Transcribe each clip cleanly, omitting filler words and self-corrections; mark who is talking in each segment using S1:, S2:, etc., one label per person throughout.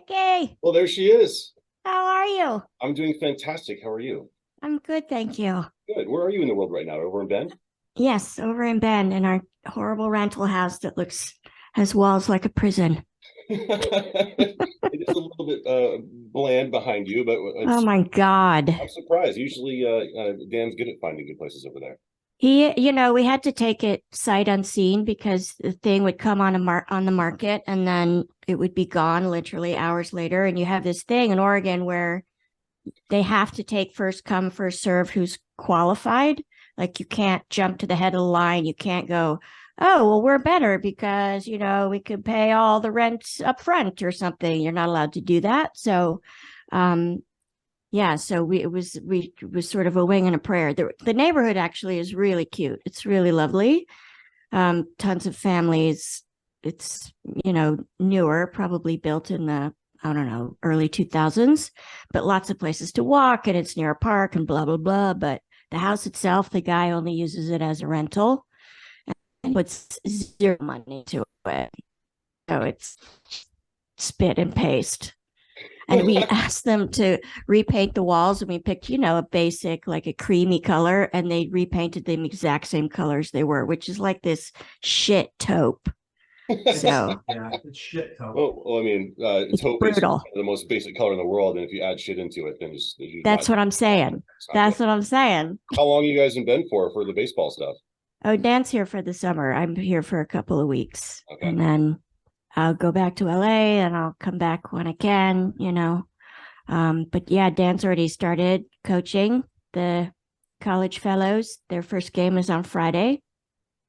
S1: Vicky,
S2: Well, there she is.
S1: how are you?
S2: I'm doing fantastic. How are you?
S1: I'm good, thank you.
S2: Good. Where are you in the world right now? Over in Bend?
S1: Yes, over in Bend in our horrible rental house that has walls like a prison.
S2: It is a little bit bland behind you, but
S1: Oh my God.
S2: I'm surprised. Usually, Dan's good at finding good places over there.
S1: We had to take it sight unseen because the thing would come on the market and then it would be gone literally hours later. And you have this thing in Oregon where they have to take first come, first serve who's qualified. Like you can't jump to the head of the line. You can't go, oh, well, we're better because, we could pay all the rent up front or something. You're not allowed to do that. So, yeah, so we was sort of a wing and a prayer. The neighborhood actually is really cute. It's really lovely. Tons of families. It's, newer, probably built in the I don't know, early 2000s, but lots of places to walk and it's near a park and blah, blah, blah. But the house itself, the guy only uses it as a rental and puts zero money to it. So it's spit and paste. And we asked them to repaint the walls and we picked, a basic, like a creamy color, and they repainted them exact same colors they were, which is like this shit taupe. So
S3: Yeah, it's shit taupe.
S2: Well, I mean,
S1: it's
S2: taupe is
S1: brutal.
S2: the most basic color in the world, and if you add shit into it, then
S1: That's what I'm saying. That's what I'm saying.
S2: How long you guys in Bend for the baseball stuff?
S1: Oh, Dan's here for the summer. I'm here for a couple of weeks.
S2: Okay.
S1: And then I'll go back to LA and I'll come back when I can. But yeah, Dan's already started coaching the college fellows. Their first game is on Friday.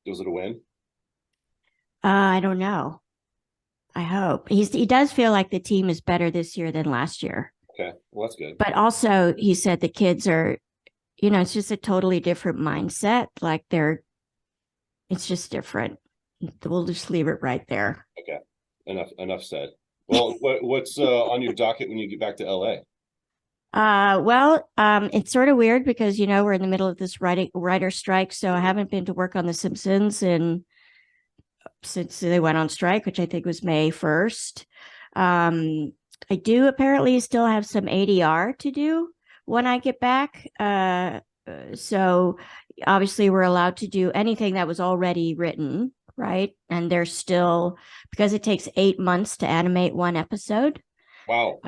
S2: Was it a win?
S1: I don't know. I hope. He does feel like the team is better this year than last year.
S2: Okay. Well, that's good.
S1: But also he said the kids are, it's just a totally different mindset. Like it's just different. We'll just leave it right there.
S2: Okay. Enough said. Well, what's on your docket when you get back to LA?
S1: It's sort of weird because we're in the middle of this writer strike, so I haven't been to work on The Simpsons since they went on strike, which I think was May 1st. I do apparently still have some ADR to do when I get back. So obviously we're allowed to do anything that was already written, right? And there's still, because it takes 8 months to animate one episode.
S2: Wow.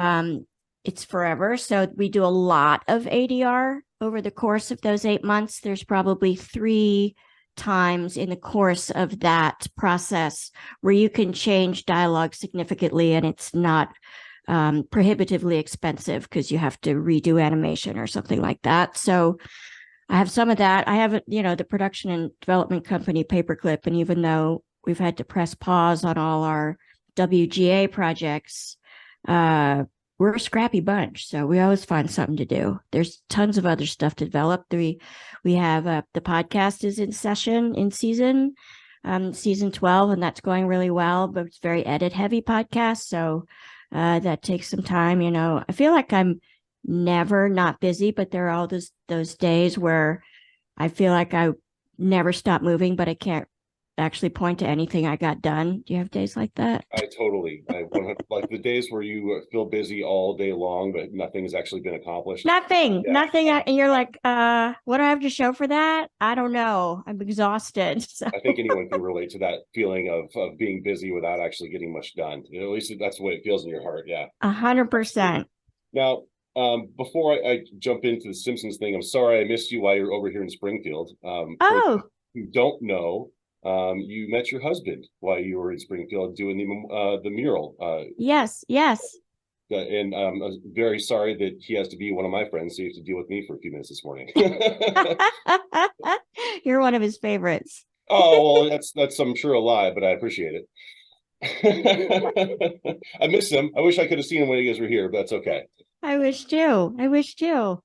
S1: It's forever. So we do a lot of ADR over the course of those 8 months. There's probably 3 times in the course of that process where you can change dialogue significantly and it's not prohibitively expensive because you have to redo animation or something like that. So I have some of that. I have, the production and development company Paperclip. And even though we've had to press pause on all our WGA projects, we're a scrappy bunch. So we always find something to do. There's tons of other stuff to develop. We have the podcast is in season 12, and that's going really well, but it's very edit heavy podcast. So that takes some time. I feel like I'm never not busy, but there are all those days where I feel like I never stop moving, but I can't actually point to anything I got done. Do you have days like that?
S2: I like the days where you feel busy all day long, but nothing's actually been accomplished.
S1: Nothing. And you're like, what do I have to show for that? I don't know. I'm exhausted. So.
S2: I think anyone can relate to that feeling of being busy without actually getting much done. At least that's the way it feels in your heart. Yeah.
S1: 100%.
S2: Now, before I jump into the Simpsons thing, I'm sorry I missed you while you're over here in Springfield.
S1: Oh.
S2: Who don't know, you met your husband while you were in Springfield doing the mural.
S1: Yes.
S2: And I was very sorry that he has to be one of my friends, so you have to deal with me for a few minutes this morning.
S1: You're one of his favorites.
S2: Oh, well, that's I'm sure a lie, but I appreciate it. I miss him. I wish I could have seen him when you guys were here, but that's okay.
S1: I wish too.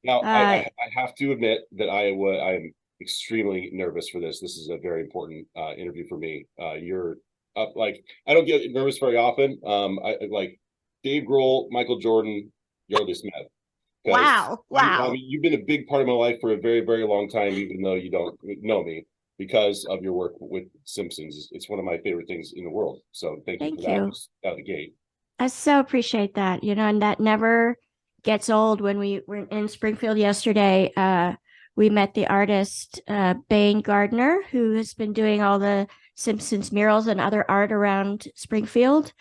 S2: Now, I have to admit that I'm extremely nervous for this. This is a very important interview for me. You're like, I don't get nervous very often. I like Dave Grohl, Michael Jordan, Yeardley Smith.
S1: Wow.
S2: You've been a big part of my life for a very, very long time, even though you don't know me, because of your work with Simpsons. It's one of my favorite things in the world. So thank you for that. Just out of the gate.
S1: I so appreciate that, and that never gets old. When we were in Springfield yesterday, we met the artist, Bain Gardner, who has been doing all the Simpsons murals and other art around Springfield.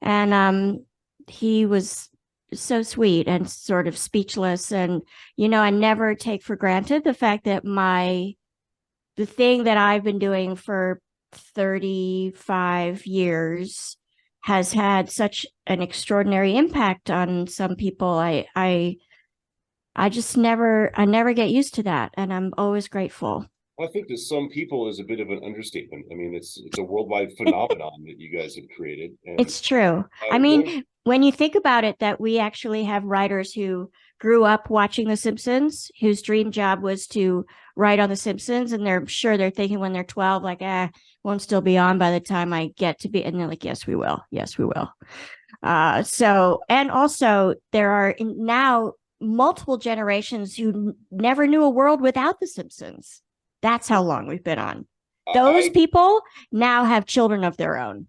S1: And he was so sweet and sort of speechless. And, I never take for granted the fact that the thing that I've been doing for 35 years has had such an extraordinary impact on some people. I just never get used to that, and I'm always grateful.
S2: Well, I think that some people is a bit of an understatement. I mean, it's a worldwide phenomenon that you guys have created. And
S1: It's true. I
S2: going,
S1: mean, when you think about it, that we actually have writers who grew up watching The Simpsons, whose dream job was to write on The Simpsons, and they're thinking when they're 12, like, won't still be on by the time I get to be, and they're like, yes, we will. Yes, we will. And also there are now multiple generations who never knew a world without The Simpsons. That's how long we've been on. Those people now have children of their own.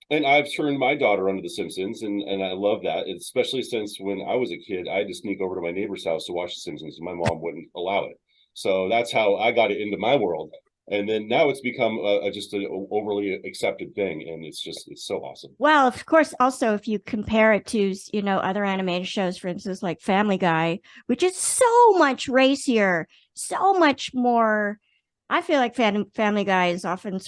S2: And I've turned my daughter onto The Simpsons, and I love that, especially since when I was a kid, I had to sneak over to my neighbor's house to watch The Simpsons, and my mom wouldn't allow it. So that's how I got it into my world. And then now it's become just an overly accepted thing, and it's so awesome.
S1: Well, of course, also if you compare it to, other animated shows, for instance, like Family Guy, which is so much racier, so much more. I feel like Family Guy is often it's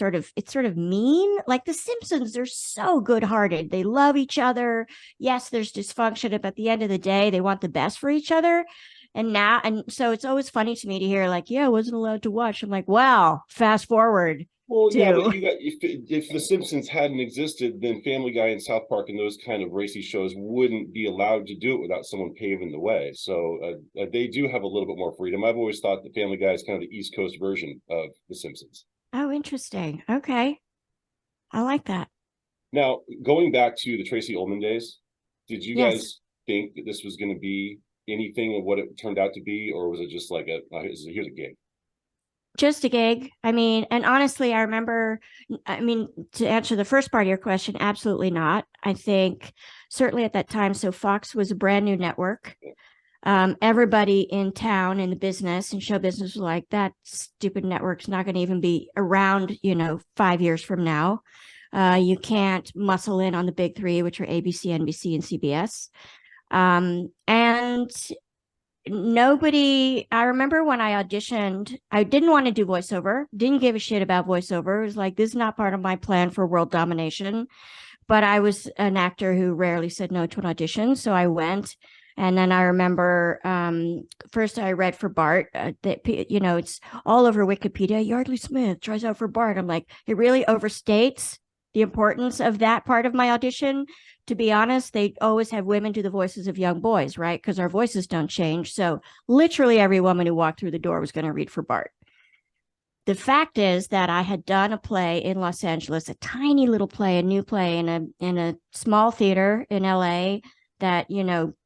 S1: sort of mean. Like The Simpsons, they're so good-hearted. They love each other. Yes, there's dysfunction, but at the end of the day, they want the best for each other. And so it's always funny to me to hear like, yeah, I wasn't allowed to watch. I'm like, wow, fast forward.
S2: Well, yeah, but if The Simpsons hadn't existed, then Family Guy and South Park and those kind of racy shows wouldn't be allowed to do it without someone paving the way. So they do have a little bit more freedom. I've always thought that Family Guy is kind of the East Coast version of The Simpsons.
S1: Oh, interesting. Okay. I like that.
S2: Now, going back to the Tracy Ullman days, did you
S1: Yes.
S2: guys think that this was going to be anything of what it turned out to be, or was it just like here's a gig?
S1: Just a gig. I mean, and honestly, to answer the first part of your question, absolutely not. I think certainly at that time, so Fox was a brand new network. Everybody in town in the business and show business was like, that stupid network's not going to even be around, 5 years from now. You can't muscle in on the big three, which are ABC, NBC, and CBS. And I remember when I auditioned, I didn't want to do voiceover, didn't give a shit about voiceover. It was like, this is not part of my plan for world domination. But I was an actor who rarely said no to an audition. So I went. And then I remember first I read for Bart. It's all over Wikipedia. Yeardley Smith tries out for Bart. I'm like, it really overstates the importance of that part of my audition. To be honest, they always have women do the voices of young boys, right? Because our voices don't change. So literally every woman who walked through the door was going to read for Bart. The fact is that I had done a play in Los Angeles, a tiny little play, a new play in a small theater in LA that,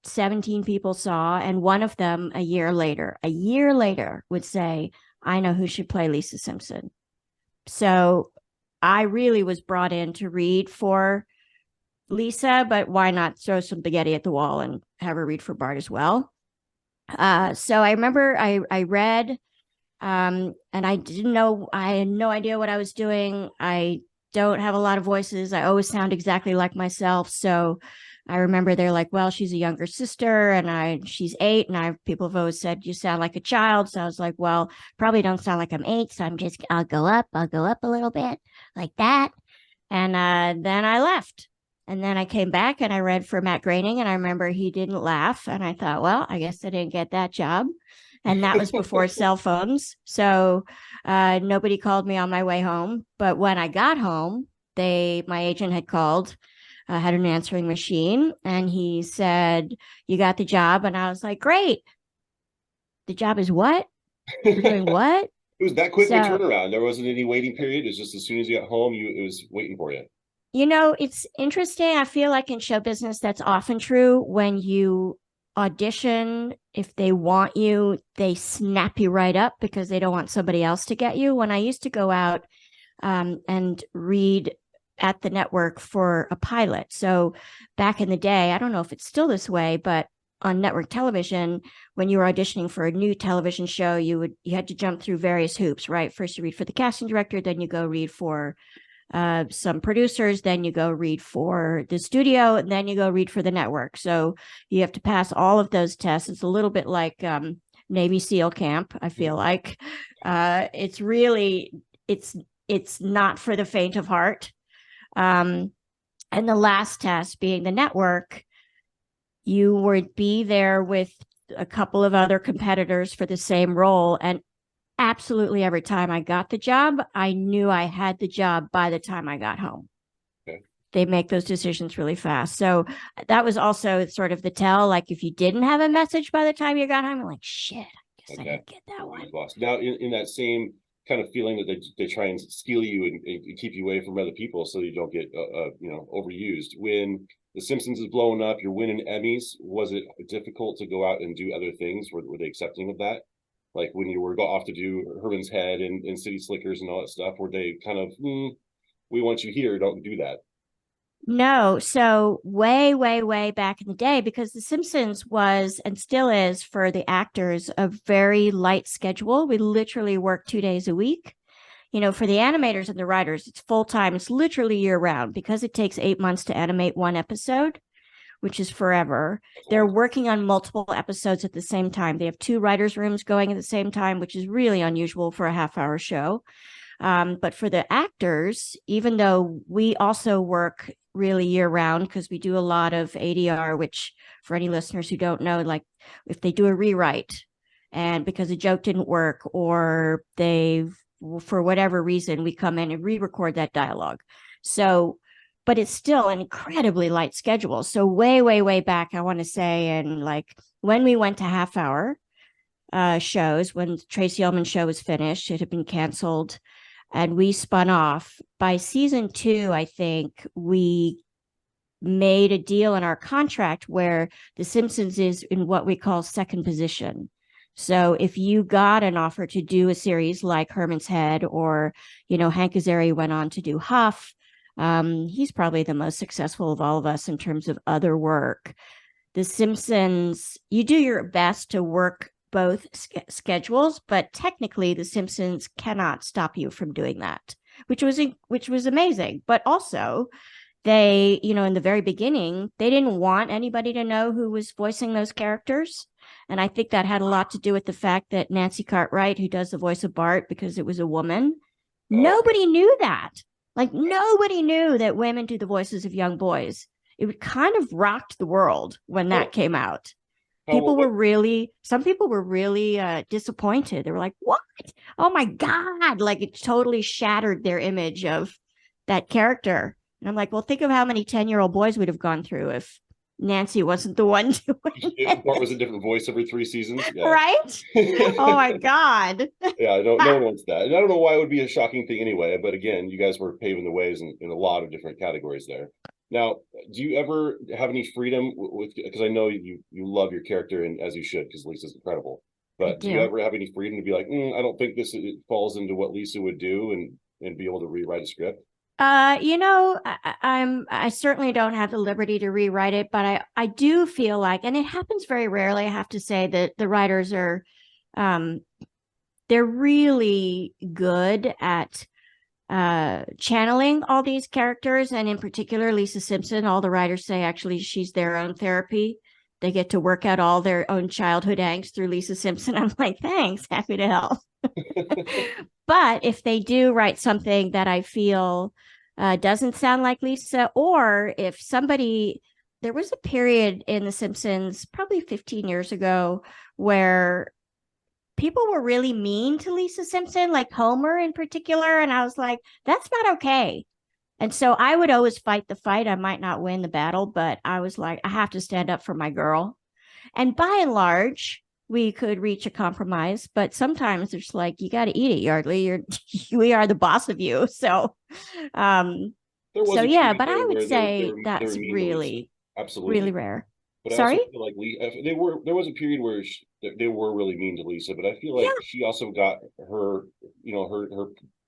S1: 17 people saw. And one of them a year later would say, I know who should play Lisa Simpson. So I really was brought in to read for Lisa, but why not throw some spaghetti at the wall and have her read for Bart as well? So I remember I read, and I had no idea what I was doing. I don't have a lot of voices. I always sound exactly like myself. So I remember they're like, well, she's a younger sister and she's 8. And people have always said, you sound like a child. So I was like, well, probably don't sound like I'm 8. So I'll go up a little bit like that. And then I left. And then I came back and I read for Matt Groening, and I remember he didn't laugh. And I thought, well, I guess I didn't get that job. And that was before cell phones. So nobody called me on my way home. But when I got home, my agent had called, had an answering machine, and he said, you got the job. And I was like, great. The job is what? We're doing what?
S2: It was that quick turnaround. There wasn't any waiting period. It's just as soon as you got home, it was waiting for you.
S1: It's interesting. I feel like in show business, that's often true. When you audition, if they want you, they snap you right up because they don't want somebody else to get you. When I used to go out and read at the network for a pilot. So back in the day, I don't know if it's still this way, but on network television, when you were auditioning for a new television show, you had to jump through various hoops, right? First you read for the casting director, then you go read for some producers, then you go read for the studio, and then you go read for the network. So you have to pass all of those tests. It's a little bit like Navy SEAL camp, I feel like. It's really, it's not for the faint of heart. And the last test being the network, you would be there with a couple of other competitors for the same role. And absolutely every time I got the job, I knew I had the job by the time I got home.
S2: Okay.
S1: They make those decisions really fast. So that was also sort of the tell. Like if you didn't have a message by the time you got home, I'm like, shit, I guess I didn't get that one.
S2: Now, in that same kind of feeling that they try and steal you and keep you away from other people so you don't get overused. When The Simpsons is blowing up, you're winning Emmys. Was it difficult to go out and do other things? Were they accepting of that? Like when you were off to do Herman's Head and City Slickers and all that stuff, were they kind of, we want you here, don't do that?
S1: No. So way, way, way back in the day, because The Simpsons was and still is for the actors a very light schedule. We literally work 2 days a week. For the animators and the writers, it's full time. It's literally year round because it takes 8 months to animate one episode, which is forever. They're working on multiple episodes at the same time. They have 2 writers' rooms going at the same time, which is really unusual for a half-hour show. But for the actors, even though we also work really year round because we do a lot of ADR, which for any listeners who don't know, like if they do a rewrite and because a joke didn't work or for whatever reason, we come in and re-record that dialogue. So, but it's still an incredibly light schedule. So way, way, way back, I want to say, and like when we went to half-hour shows, when Tracy Ullman's show was finished, it had been canceled, and we spun off. By season 2, I think we made a deal in our contract where The Simpsons is in what we call second position. So if you got an offer to do a series like Herman's Head or, Hank Azaria went on to do Huff, he's probably the most successful of all of us in terms of other work. The Simpsons, you do your best to work both schedules, but technically The Simpsons cannot stop you from doing that, which was amazing. But also they, in the very beginning, they didn't want anybody to know who was voicing those characters. And I think that had a lot to do with the fact that Nancy Cartwright, who does the voice of Bart because it was a woman, nobody knew that. Like nobody knew that women do the voices of young boys. It kind of rocked the world when that came out. Some people were really disappointed. They were like, what? Oh my God. Like it totally shattered their image of that character. And I'm like, well, think of how many 10-year-old boys would have gone through if Nancy wasn't the one doing it.
S2: Bart was a different voice every 3 seasons. Yeah.
S1: Right? Oh my God.
S2: Yeah, no one wants that. And I don't know why it would be a shocking thing anyway, but again, you guys were paving the ways in a lot of different categories there. Now, do you ever have any freedom with, because I know you love your character, and as you should, because Lisa's incredible, but do you ever have any freedom to be like, I don't think it falls into what Lisa would do and be able to rewrite a script?
S1: I certainly don't have the liberty to rewrite it, but I do feel like, and it happens very rarely, I have to say, that the writers are, they're really good at channeling all these characters. And in particular, Lisa Simpson, all the writers say actually she's their own therapy. They get to work out all their own childhood angst through Lisa Simpson. I'm like, thanks, happy to help. But if they do write something that I feel doesn't sound like Lisa, or if there was a period in The Simpsons probably 15 years ago where people were really mean to Lisa Simpson, like Homer in particular. And I was like, that's not okay. And so I would always fight the fight. I might not win the battle, but I was like, I have to stand up for my girl. And by and large, we could reach a compromise, but sometimes it's like, you got to eat it, Yeardley. We are the boss of you. So, but I would say that's really,
S2: absolutely
S1: really rare.
S2: But I
S1: Sorry?
S2: also feel like there was a period where they were really mean to Lisa, but I feel like she also got her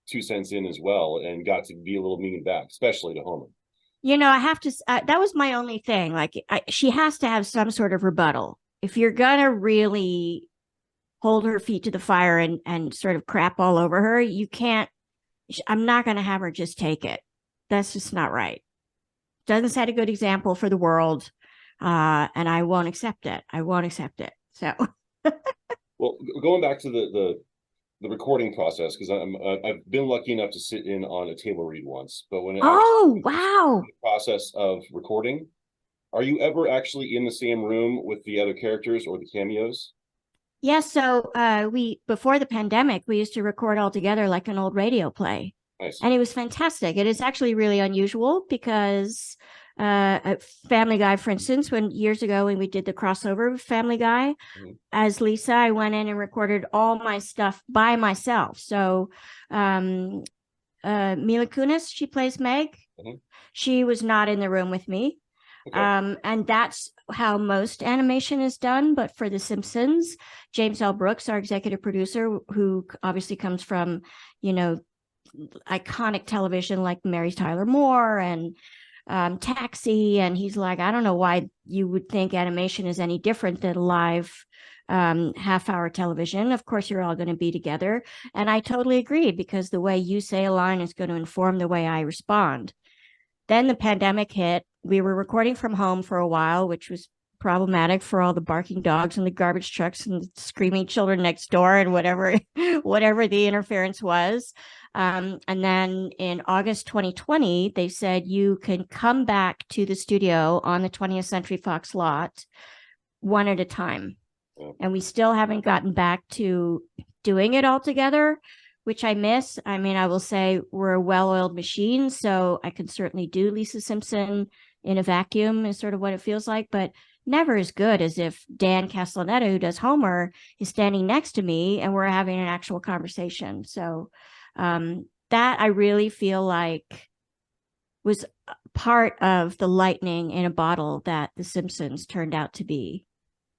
S2: 2 cents in as well and got to be a little mean back, especially to Homer.
S1: I have to, that was my only thing. Like, she has to have some sort of rebuttal. If you're going to really hold her feet to the fire and sort of crap all over her, you can't, I'm not going to have her just take it. That's just not right. Doesn't set a good example for the world. And I won't accept it. I won't accept it. So,
S2: well, going back to the recording process, because I've been lucky enough to sit in on a table read once, but when it
S1: wow,
S2: the process of recording, are you ever actually in the same room with the other characters or the cameos?
S1: Yes. So we before the pandemic, we used to record all together like an old radio play.
S2: Nice.
S1: And it was fantastic. It is actually really unusual because Family Guy, for instance, when years ago when we did the crossover with Family Guy, as Lisa, I went in and recorded all my stuff by myself. So Mila Kunis, she plays Meg. She was not in the room with me. Okay. And that's how most animation is done. But for The Simpsons, James L. Brooks, our executive producer, who obviously comes from, iconic television like Mary Tyler Moore and Taxi. And he's like, I don't know why you would think animation is any different than live half-hour television. Of course, you're all going to be together. And I totally agree, because the way you say a line is going to inform the way I respond. Then the pandemic hit. We were recording from home for a while, which was problematic for all the barking dogs and the garbage trucks and the screaming children next door and whatever the interference was. And then in August 2020, they said you can come back to the studio on the 20th Century Fox lot one at a time. And we still haven't gotten back to doing it all together, which I miss. I mean, I will say we're a well-oiled machine, so I can certainly do Lisa Simpson in a vacuum is sort of what it feels like, but never as good as if Dan Castellaneta, who does Homer, is standing next to me and we're having an actual conversation. So that I really feel like was part of the lightning in a bottle that The Simpsons turned out to be.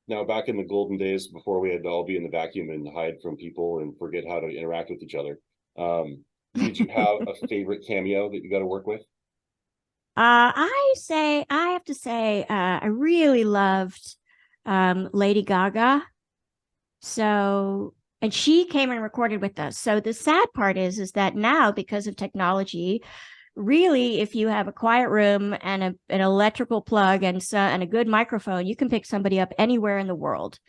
S2: Now, back in the golden days before we had to all be in the vacuum and hide from people and forget how to interact with each other, did you have a favorite cameo that you got to work with?
S1: I have to say, I really loved Lady Gaga. So, and she came and recorded with us. So the sad part is that now, because of technology, really, if you have a quiet room and an electrical plug and a good microphone, you can pick somebody up anywhere in the world.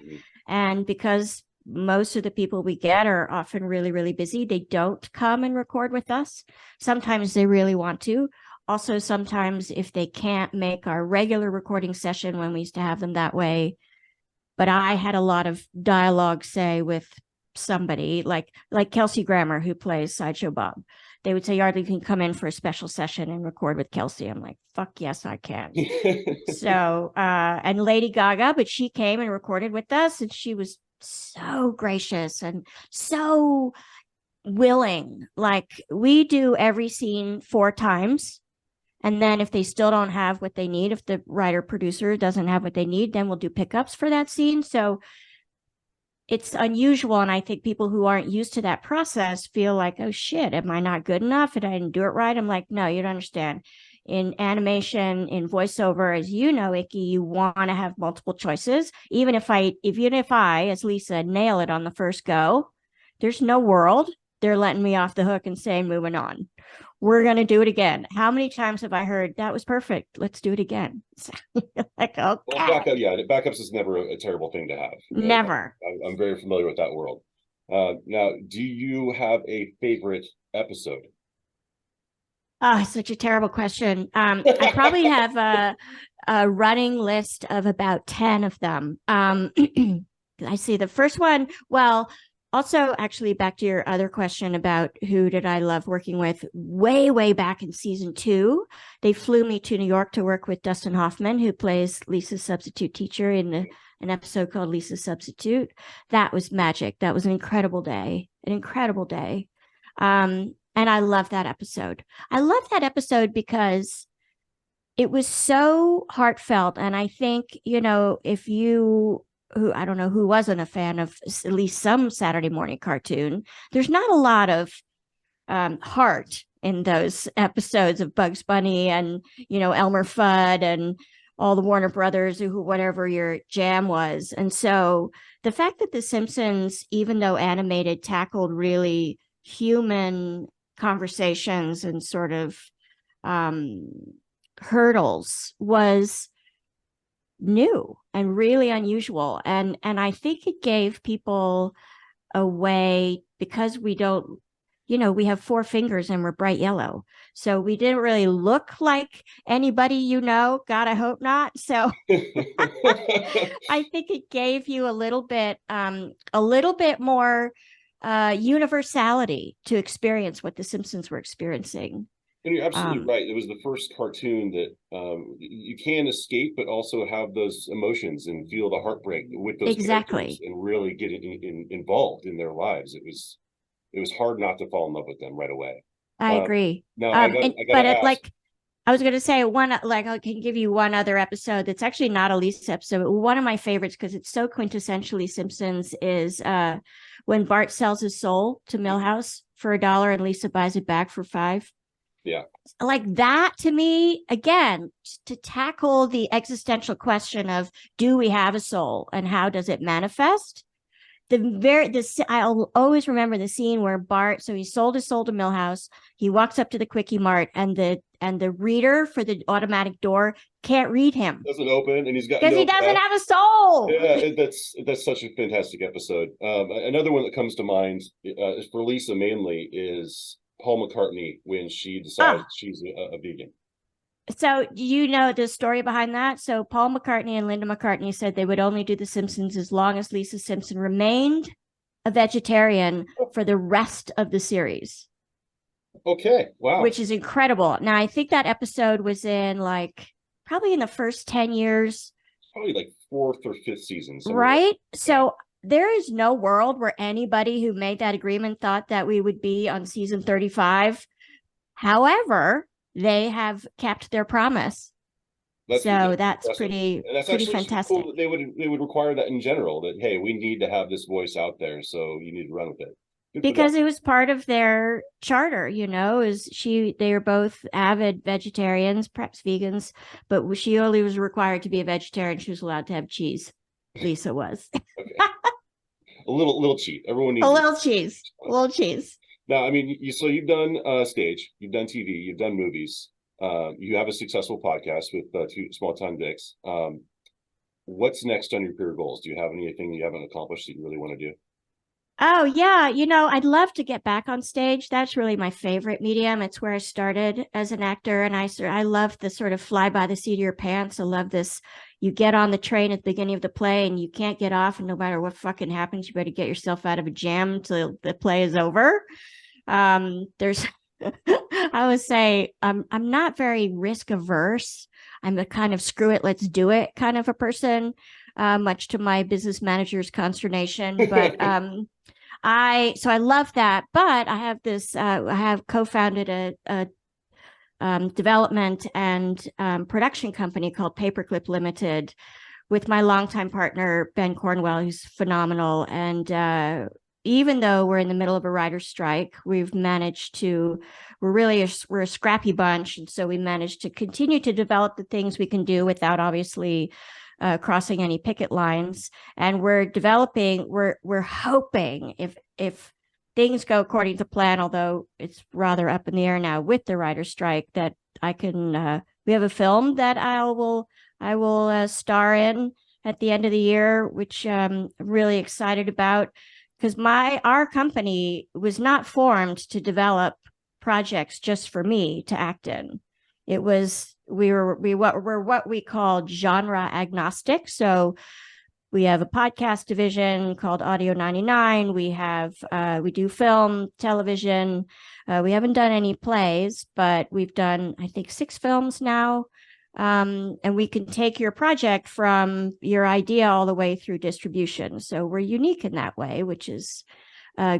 S1: And because most of the people we get are often really, really busy, they don't come and record with us. Sometimes they really want to. Also, sometimes if they can't make our regular recording session when we used to have them that way, but I had a lot of dialogue, say, with somebody like Kelsey Grammer, who plays Sideshow Bob. They would say, Yeardley, can come in for a special session and record with Kelsey. I'm like, fuck yes, I can. So, and Lady Gaga, but she came and recorded with us, and she was so gracious and so willing. Like, we do every scene 4 times. And then if they still don't have what they need, if the writer producer doesn't have what they need, then we'll do pickups for that scene. So it's unusual. And I think people who aren't used to that process feel like, oh shit, am I not good enough? And I didn't do it right. I'm like, no, you don't understand. In animation, in voiceover, as you know, Icky, you want to have multiple choices. Even if I, as Lisa, nail it on the first go, there's no world they're letting me off the hook and saying, moving on. We're going to do it again. How many times have I heard that was perfect? Let's do it again. Like, okay. Well,
S2: backups is never a terrible thing to have.
S1: Never.
S2: I'm very familiar with that world. Now, do you have a favorite episode?
S1: Oh, such a terrible question. I probably have a running list of about 10 of them. I see the first one. Well, also, actually, back to your other question about who did I love working with, way back in season 2, they flew me to New York to work with Dustin Hoffman, who plays Lisa's substitute teacher in an episode called Lisa's Substitute. That was magic. That was an incredible day. And I love that episode. I love that episode because it was so heartfelt. And I think, if you... who I don't know who wasn't a fan of at least some Saturday morning cartoon. There's not a lot of heart in those episodes of Bugs Bunny and, Elmer Fudd and all the Warner Brothers, who whatever your jam was. And so the fact that The Simpsons, even though animated, tackled really human conversations and sort of hurdles was new and really unusual. And I think it gave people a way, because we don't, we have 4 fingers and we're bright yellow. So we didn't really look like anybody, God, I hope not. So I think it gave you a little bit more universality to experience what the Simpsons were experiencing.
S2: And you're absolutely right. It was the first cartoon that you can escape, but also have those emotions and feel the heartbreak with those characters and really get involved in their lives. It was hard not to fall in love with them right away.
S1: I agree.
S2: Now, I got to ask.
S1: I was going to say I can give you one other episode that's actually not a Lisa episode, but one of my favorites because it's so quintessentially Simpsons is when Bart sells his soul to Milhouse for $1 and Lisa buys it back for $5.
S2: Yeah.
S1: Like that to me, again, to tackle the existential question of do we have a soul and how does it manifest? I'll always remember the scene where Bart, so he sold his soul to Milhouse. He walks up to the Quickie Mart and the reader for the automatic door can't read him.
S2: Doesn't open, and he's got
S1: because he doesn't have a soul.
S2: Yeah, that's such a fantastic episode. Another one that comes to mind for Lisa mainly is Paul McCartney when she decides she's a vegan.
S1: So you know the story behind that? So Paul McCartney and Linda McCartney said they would only do The Simpsons as long as Lisa Simpson remained a vegetarian for the rest of the series.
S2: Okay, wow.
S1: Which is incredible. Now, I think that episode was in probably in the first 10 years.
S2: Probably like 4th or 5th season.
S1: Right? So there is no world where anybody who made that agreement thought that we would be on season 35. However, they have kept their promise. That's pretty fantastic.
S2: Cool that they would require that in general, that, hey, we need to have this voice out there, so you need to run with it.
S1: Because it was part of their charter, they were both avid vegetarians, perhaps vegans, but she only was required to be a vegetarian. She was allowed to have cheese. Lisa was.
S2: Okay. A little cheat. Everyone needs
S1: a little cheese.
S2: Now, I mean, you've done stage, you've done TV, you've done movies. You have a successful podcast with 2 Small Time Dicks. What's next on your career goals? Do you have anything you haven't accomplished that you really want to do?
S1: Oh, yeah. I'd love to get back on stage. That's really my favorite medium. It's where I started as an actor. And I love the sort of fly by the seat of your pants. I love this. You get on the train at the beginning of the play and you can't get off. And no matter what fucking happens, you better get yourself out of a jam until the play is over. There's, I always say, I'm not very risk averse. I'm a kind of screw it, let's do it kind of a person, much to my business manager's consternation. But I love that. But I have this, I have co-founded a development and production company called Paperclip Limited with my longtime partner, Ben Cornwell, who's phenomenal. And even though we're in the middle of a writer's strike, we're a scrappy bunch. And so we managed to continue to develop the things we can do without obviously crossing any picket lines. And we're hoping if things go according to plan, although it's rather up in the air now with the writer's strike, that I can, we have a film that I will star in at the end of the year, which I'm really excited about. Because our company was not formed to develop projects just for me to act in. It was we're what we call genre agnostic. So we have a podcast division called Audio 99. We do film, television. We haven't done any plays, but we've done, I think, 6 films now. And we can take your project from your idea all the way through distribution. So we're unique in that way, which is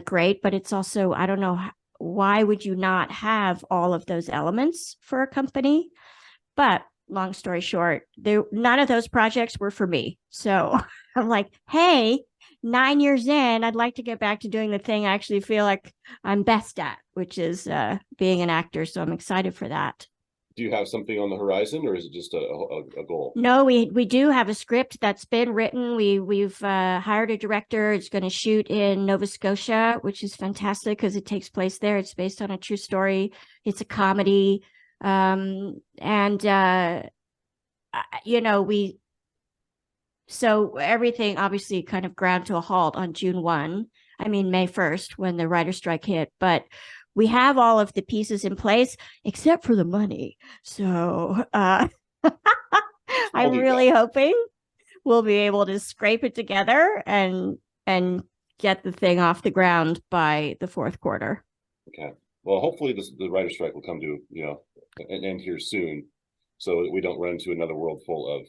S1: great. But it's also, I don't know, why would you not have all of those elements for a company? But long story short, none of those projects were for me. So I'm like, hey, 9 years in, I'd like to get back to doing the thing I actually feel like I'm best at, which is being an actor. So I'm excited for that.
S2: Do you have something on the horizon, or is it just a goal?
S1: No, we do have a script that's been written. We've hired a director. It's going to shoot in Nova Scotia, which is fantastic because it takes place there. It's based on a true story. It's a comedy, and we so everything obviously kind of ground to a halt on June 1. I mean May 1st when the writer's strike hit, but we have all of the pieces in place except for the money. So I'm really hoping we'll be able to scrape it together and get the thing off the ground by the fourth quarter.
S2: Okay. Well, hopefully the writer's strike will come to, an end here soon, so that we don't run into another world full of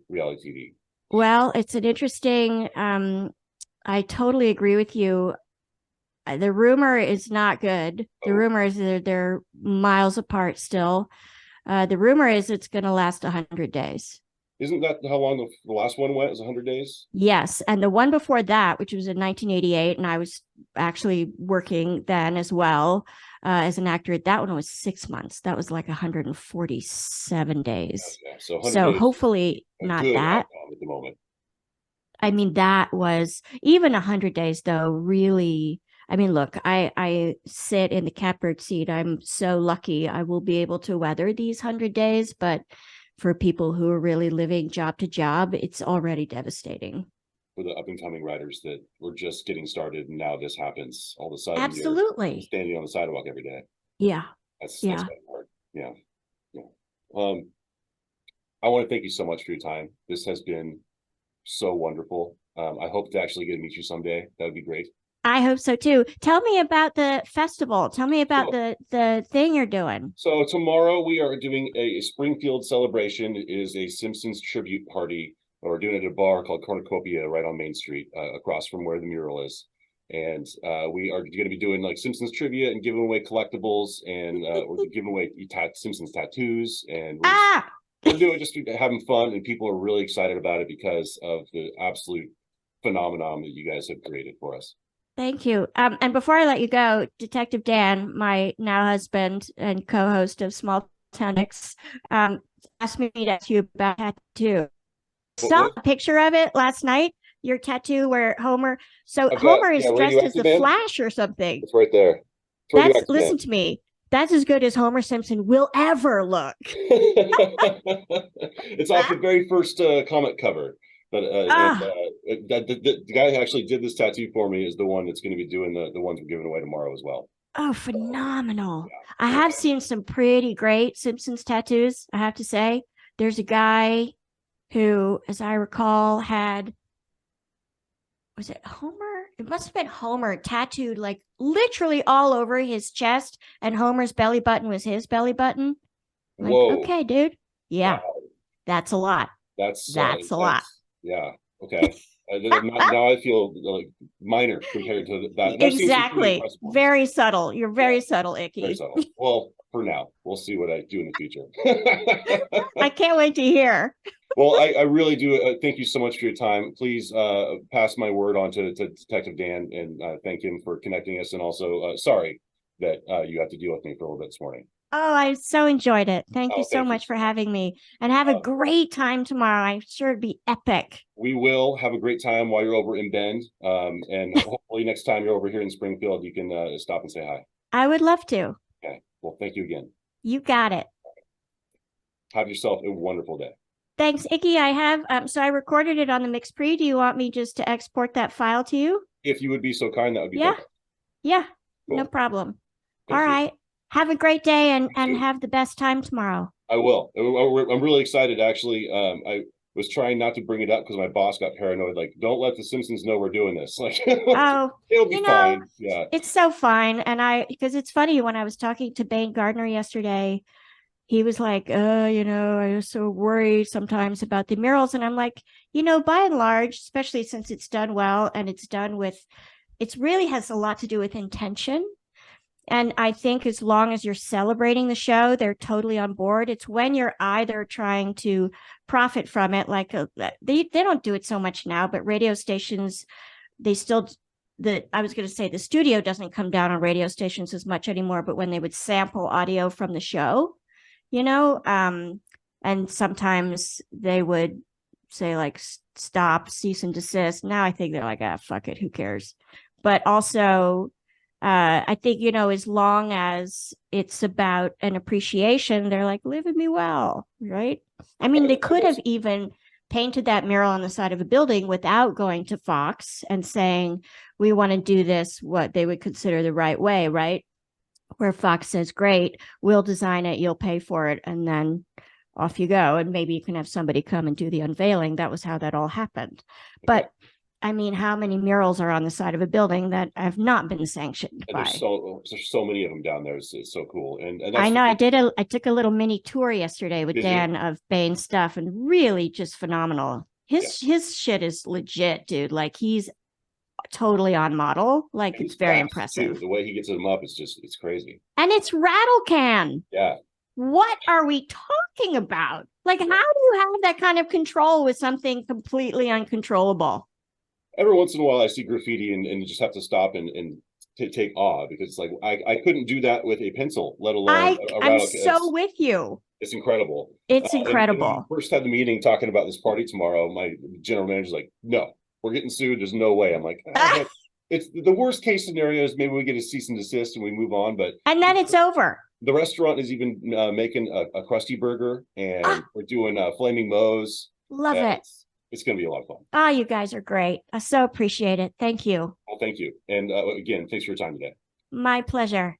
S2: reality TV.
S1: Well, it's an interesting, I totally agree with you. The rumor is not good. The rumor is they're miles apart still. The rumor is it's going to last 100 days.
S2: Isn't that how long the last one went? It was 100 days?
S1: Yes. And the one before that, which was in 1988, and I was actually working then as well as an actor, that one was 6 months. That was like 147 days.
S2: Yeah. So
S1: days, hopefully not that.
S2: At the moment.
S1: I mean, that was even 100 days, though, really. I mean, look, I sit in the catbird seat. I'm so lucky I will be able to weather these 100 days. But for people who are really living job to job, it's already devastating.
S2: For the up and coming writers that were just getting started, and now this happens all of a sudden.
S1: Absolutely.
S2: You're standing on the sidewalk every day.
S1: Yeah.
S2: That's hard. Yeah. I want to thank you so much for your time. This has been so wonderful. I hope to actually get to meet you someday. That would be great.
S1: I hope so too. Tell me about the festival. Tell me about the thing you're doing.
S2: So tomorrow we are doing a Springfield celebration. It is a Simpsons tribute party. We're doing it at a bar called Cornucopia right on Main Street, across from where the mural is. And we are going to be doing like Simpsons trivia and giving away collectibles, and we're giving away Simpsons tattoos, and we're doing just having fun, and people are really excited about it because of the absolute phenomenon that you guys have created for us.
S1: Thank you. And before I let you go, Detective Dan, my now husband and co-host of Small Town X, asked me to ask you about tattoo. Saw a picture of it last night. Your tattoo where Homer. So Homer is dressed as the Flash or something.
S2: It's right there.
S1: Listen to me. That's as good as Homer Simpson will ever look.
S2: It's off the very first comic cover. But the guy who actually did this tattoo for me is the one that's going to be doing the ones we're giving away tomorrow as well.
S1: Oh, phenomenal. I have seen some pretty great Simpsons tattoos, I have to say. There's a guy who, as I recall, was it Homer? It must have been Homer tattooed like literally all over his chest, and Homer's belly button was his belly button. Like, whoa. Okay, dude. Yeah, wow. That's a lot. That's a lot.
S2: Yeah. Okay. Now I feel like minor compared to that.
S1: Exactly. Very subtle. You're very subtle, Icky.
S2: Very subtle. Well, for now, we'll see what I do in the future.
S1: I can't wait to hear.
S2: Well, I really do. Thank you so much for your time. Please pass my word on to Detective Dan, and thank him for connecting us. And also, sorry that you have to deal with me for a little bit this morning.
S1: Oh, I so enjoyed it. Thank you so much for having me, and have a great time tomorrow. I'm sure it'd be epic.
S2: We will have a great time while you're over in Bend. And hopefully next time you're over here in Springfield, you can stop and say hi.
S1: I would love to.
S2: Okay. Well, thank you again.
S1: You got it.
S2: Have yourself a wonderful day.
S1: Thanks, Icky. I have, so I recorded it on the Mix Pre. Do you want me just to export that file to you?
S2: If you would be so kind, that would be perfect.
S1: Yeah, cool. No problem. All right. Have a great day and have the best time tomorrow.
S2: I will. I'm really excited, actually. I was trying not to bring it up because my boss got paranoid. Like, don't let the Simpsons know we're doing this. Like, it'll be fine. Yeah,
S1: it's so fine. And because it's funny, when I was talking to Bane Gardner yesterday, he was like, I was so worried sometimes about the murals. And I'm like, by and large, especially since it's done well and it's done with, it really has a lot to do with intention. And I think as long as you're celebrating the show, they're totally on board. It's when you're either trying to profit from it, like they don't do it so much now, but radio stations they still I was going to say the studio doesn't come down on radio stations as much anymore, but when they would sample audio from the show, and sometimes they would say like stop, cease and desist. Now I think they're like, fuck it, who cares? But also, I think, as long as it's about an appreciation, they're like, live with me well, right? I mean, they could have even painted that mural on the side of a building without going to Fox and saying, we want to do this, what they would consider the right way, right? Where Fox says, great, we'll design it, you'll pay for it, and then off you go. And maybe you can have somebody come and do the unveiling. That was how that all happened. But I mean, how many murals are on the side of a building that have not been sanctioned by?
S2: There's so many of them down there. It's so cool. And that's
S1: I know I took a little mini tour yesterday with Dan of Bane's stuff, and really just phenomenal. His shit is legit, dude. Like, he's totally on model. Like, it's very impressive.
S2: Too. The way he gets them up is it's crazy.
S1: And it's rattle can.
S2: Yeah.
S1: What are we talking about? Like, how do you have that kind of control with something completely uncontrollable?
S2: Every once in a while I see graffiti and you just have to stop and take awe, because it's like I couldn't do that with a pencil, let alone
S1: I'm so with you.
S2: It's incredible.
S1: It's incredible.
S2: And we first had the meeting talking about this party tomorrow. My general manager's like, no, we're getting sued. There's no way. I'm like, it's the worst case scenario is maybe we get a cease and desist and we move on, and
S1: then it's over.
S2: The restaurant is even making a Krusty Burger, and we're doing Flaming Moe's.
S1: Love it.
S2: It's going to be a lot of fun.
S1: Oh, you guys are great. I so appreciate it. Thank you.
S2: Well, thank you. And again, thanks for your time today.
S1: My pleasure.